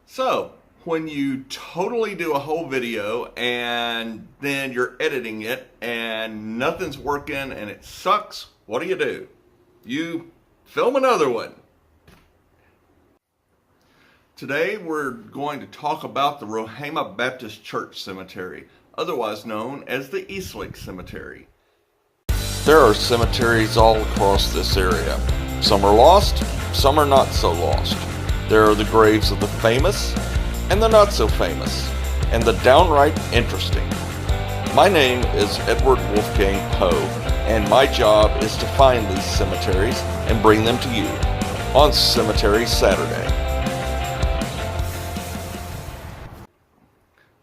So, when you totally do a whole video and then you're editing it and nothing's working and it sucks, what do? You film another one. Today we're going to talk about the Ruhama Baptist Church Cemetery, otherwise known as the Eastlake Cemetery. There are cemeteries all across this area. Some are lost, some are not so lost. There are the graves of the famous and the not so famous, and the downright interesting. My name is Edward Wolfgang Poe, and my job is to find these cemeteries and bring them to you on Cemetery Saturday.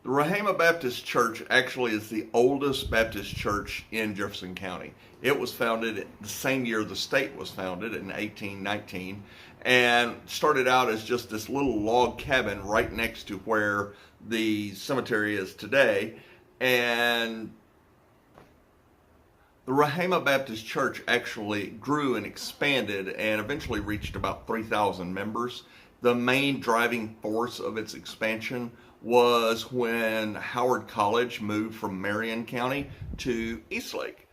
The Ruhama Baptist Church actually is the oldest Baptist church in Jefferson County. It was founded the same year the state was founded in 1819 and started out as just this little log cabin right next to where the cemetery is today. And the Ruhama Baptist Church actually grew and expanded and eventually reached about 3,000 members. The main driving force of its expansion was when Howard College moved from Marion County to Eastlake.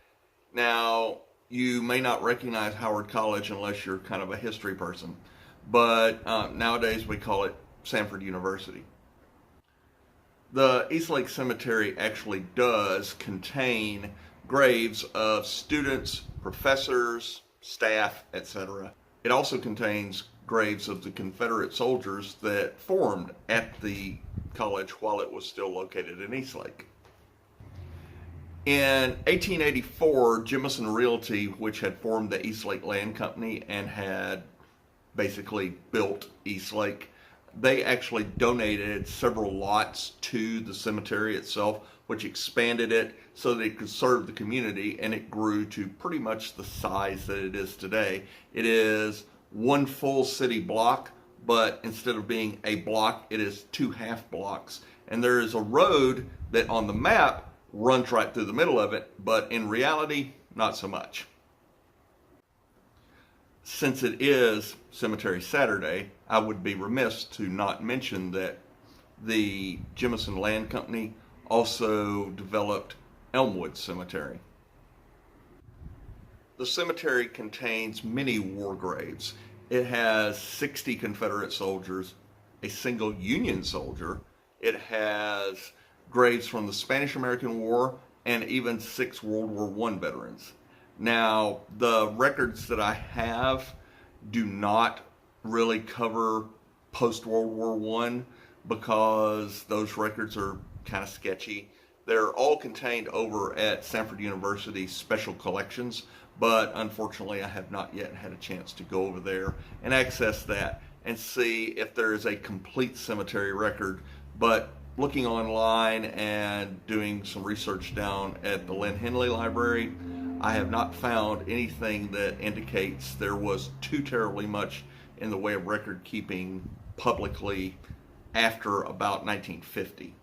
Now, you may not recognize Howard College unless you're kind of a history person, but nowadays we call it Samford University. The Eastlake Cemetery actually does contain graves of students, professors, staff, etc. It also contains graves of the Confederate soldiers that formed at the college while it was still located in Eastlake. In 1884, Jemison Realty, which had formed the Eastlake Land Company and had basically built Eastlake, they actually donated several lots to the cemetery itself, which expanded it so that it could serve the community, and it grew to pretty much the size that it is today. It is one full city block, but instead of being a block, it is two half blocks. And there is a road that on the map runs right through the middle of it, but in reality, not so much. Since it is Cemetery Saturday, I would be remiss to not mention that the Jemison Land Company also developed Elmwood Cemetery. The cemetery contains many war graves. It has 60 Confederate soldiers, a single Union soldier. It has graves from the Spanish-American War and even 6 World War I veterans. Now, the records that I have do not really cover post-World War I because those records are kind of sketchy. They're all contained over at Samford University's Special Collections, but unfortunately I have not yet had a chance to go over there and access that and see if there is a complete cemetery record. But looking online and doing some research down at the Lynn Henley Library, I have not found anything that indicates there was too terribly much in the way of record keeping publicly after about 1950.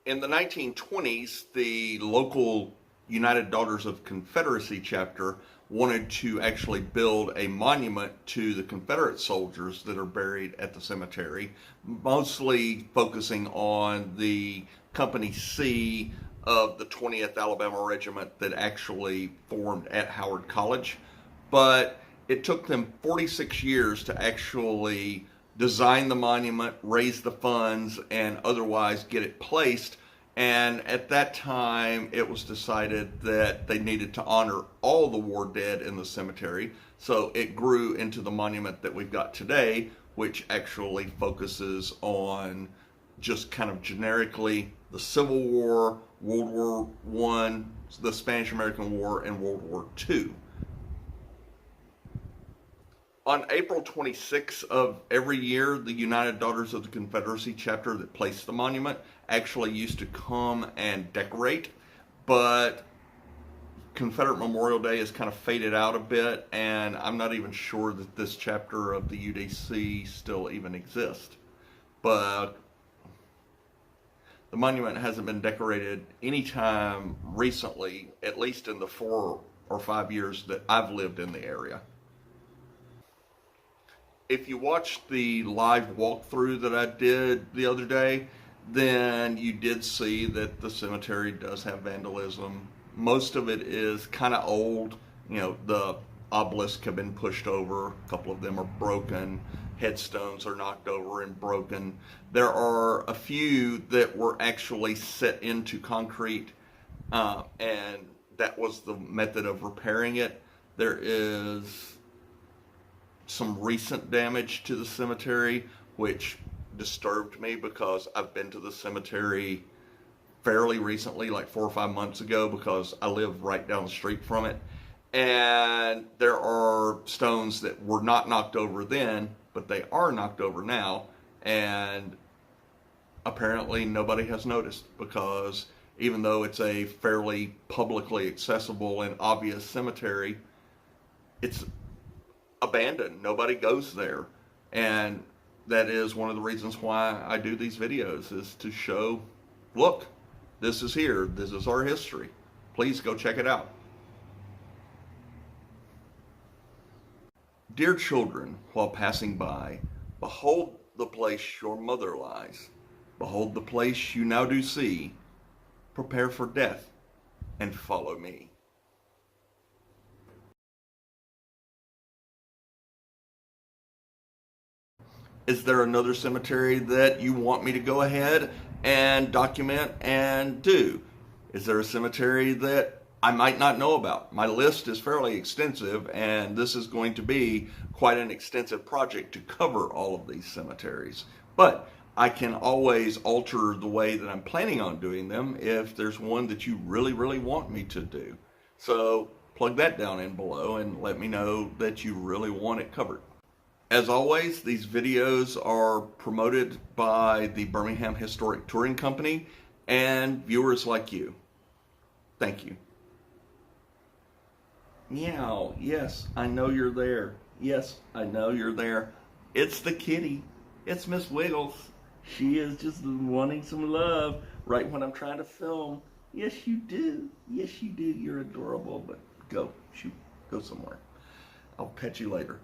In the 1920s, the local United Daughters of Confederacy chapter wanted to actually build a monument to the Confederate soldiers that are buried at the cemetery, mostly focusing on the Company C of the 20th Alabama Regiment that actually formed at Howard College. But it took them 46 years to actually design the monument, raise the funds, and otherwise get it placed. And at that time, it was decided that they needed to honor all the war dead in the cemetery. So it grew into the monument that we've got today, which actually focuses on just kind of generically the Civil War, World War I, the Spanish-American War, and World War II. On April 26th of every year, the United Daughters of the Confederacy chapter that placed the monument actually used to come and decorate, but Confederate Memorial Day has kind of faded out a bit, and I'm not even sure that this chapter of the UDC still even exists. But the monument hasn't been decorated anytime recently, at least in the 4 or 5 years that I've lived in the area. if you watched the live walkthrough that I did the other day, then you did see that the cemetery does have vandalism. Most of it is kind of old. You know, the obelisks have been pushed over. A couple of them are broken. Headstones are knocked over and broken. There are a few that were actually set into concrete, and that was the method of repairing it. There is some recent damage to the cemetery, which disturbed me because I've been to the cemetery fairly recently, like 4 or 5 months ago, because I live right down the street from it. And there are stones that were not knocked over then, but they are knocked over now. And apparently nobody has noticed, because even though it's a fairly publicly accessible and obvious cemetery, it's abandoned. Nobody goes there. And that is one of the reasons why I do these videos, is to show, look, this is here. This is our history. Please go check it out. Dear children, while passing by, behold the place your mother lies. Behold the place you now do see. Prepare for death and follow me. Is there another cemetery that you want me to go ahead and document and do? Is there a cemetery that I might not know about? My list is fairly extensive, and this is going to be quite an extensive project to cover all of these cemeteries. But I can always alter the way that I'm planning on doing them if there's one that you really, really want me to do. So plug that down in below and let me know that you really want it covered. As always, these videos are promoted by the Birmingham Historic Touring Company and viewers like you. Thank you. Meow. Yes, I know you're there. Yes, I know you're there. It's the kitty. It's Miss Wiggles. She is just wanting some love right when I'm trying to film. Yes, you do. Yes, you do. You're adorable, but go. Shoot. Go somewhere. I'll pet you later.